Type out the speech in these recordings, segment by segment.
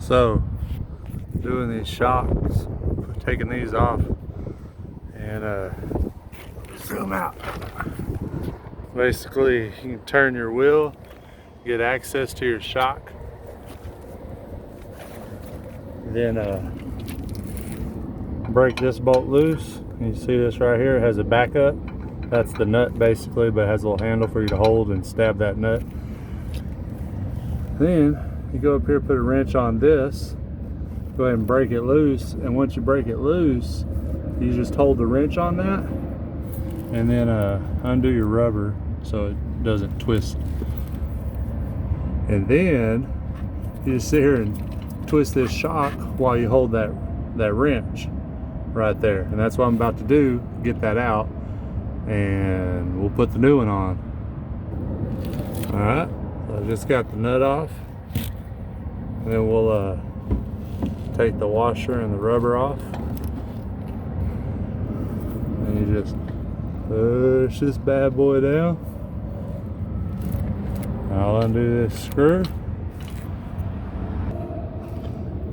So, doing these shocks, taking these off, and zoom out. Basically, you can turn your wheel, get access to your shock, then break this bolt loose. You see this right here, it has a backup. That's the nut basically, but it has a little handle for you to hold and stab that nut. Then you go up here, put a wrench on this, go ahead and break it loose, and once you break it loose, you just hold the wrench on that and then undo your rubber so it doesn't twist. And then you just sit here and twist this shock while you hold that wrench right there. And that's what I'm about to do, get that out, and we'll put the new one on. All right, so I just got the nut off, and then we'll take the washer and the rubber off, and you just push this bad boy down. I'll undo this screw,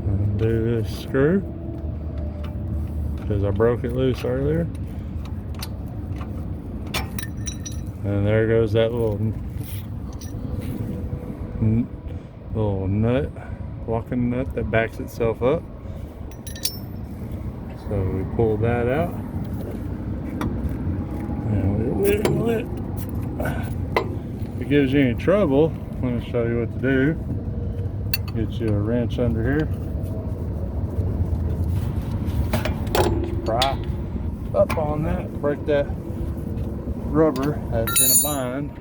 undo this screw because I broke it loose earlier, and there goes that little nut, locking nut that backs itself up. So we pull that out and we wiggle it. If it gives you any trouble, let me show you what to do. Get you a wrench under here. Just pry up on that, break that rubber that's in a bind.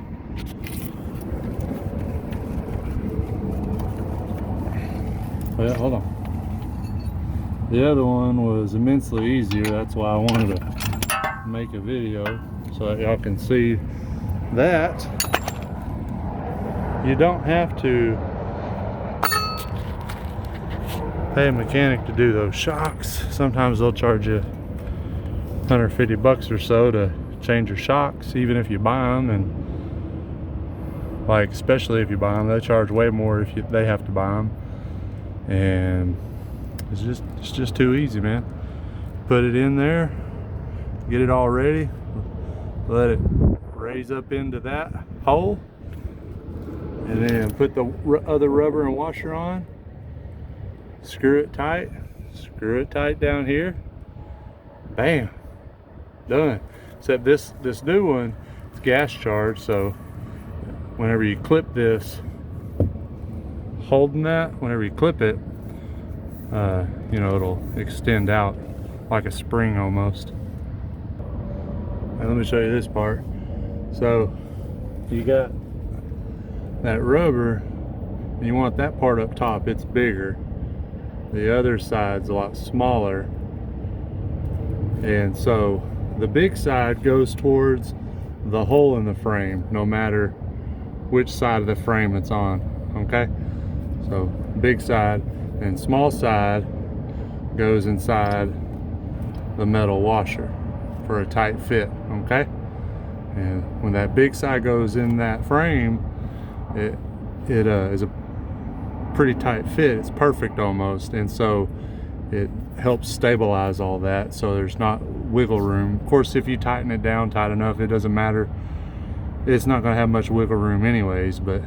Well, hold on. The other one was immensely easier. That's why I wanted to make a video so that y'all can see that you don't have to pay a mechanic to do those shocks. Sometimes they'll charge you 150 bucks or so to change your shocks, even if you buy them. And like, especially if you buy them, they charge way more if they have to buy them. And it's just too easy, man. Put it in there, get it all ready, let it raise up into that hole, and then put the other rubber and washer on, screw it tight down here, bam, done. Except this new one, it's gas charged, so whenever you clip this, holding that, whenever you clip it, you know, it'll extend out like a spring almost. And let me show you this part. So you got that rubber, and you want that part up top, it's bigger. The other side's a lot smaller, and so the big side goes towards the hole in the frame, no matter which side of the frame it's on. Okay, so big side, and small side goes inside the metal washer for a tight fit. Okay, and when that big side goes in that frame, it is a pretty tight fit. It's perfect almost, and so it helps stabilize all that, so there's not wiggle room. Of course, if you tighten it down tight enough, it doesn't matter. It's not going to have much wiggle room anyways. But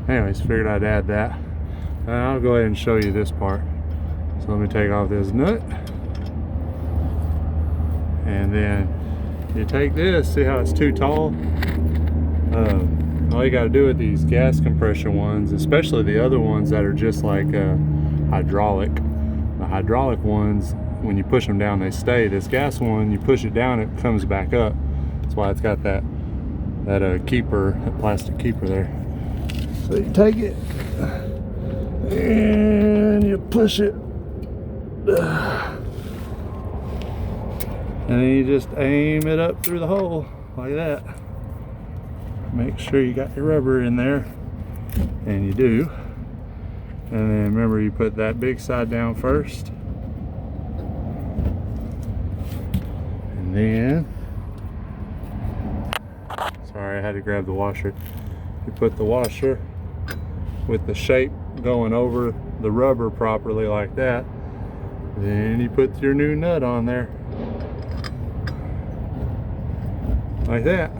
anyways, figured I'd add that. And I'll go ahead and show you this part. So let me take off this nut, and then you take this. See how it's too tall? All you got to do with these gas compression ones, especially the other ones that are just like hydraulic, the hydraulic ones, when you push them down, they stay. This gas one, you push it down, it comes back up. That's why it's got that keeper, that plastic keeper there. So you take it and you push it, and then you just aim it up through the hole like that. Make sure you got your rubber in there, and you do. And then remember, you put that big side down first, and then, sorry, I had to grab the washer. You put the washer with the shape going over the rubber properly like that, then you put your new nut on there like that,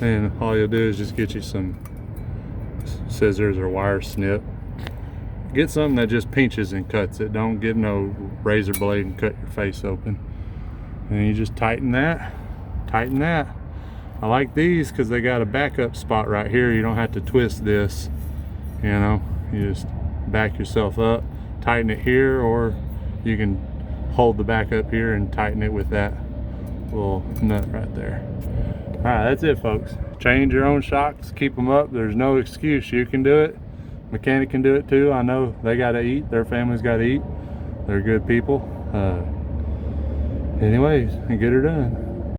and all you'll do is just get you some scissors or wire snip. Get something that just pinches and cuts it. Don't get no razor blade and cut your face open. And you just tighten that, tighten that. I like these because they got a backup spot right here. You don't have to twist this, you know. You just back yourself up, tighten it here, or you can hold the back up here and tighten it with that little nut right there. All right, that's it, folks. Change your own shocks, keep them up. There's no excuse. You can do it. Mechanic can do it too. I know they got to eat. Their family's got to eat. They're good people. Anyways, get her done.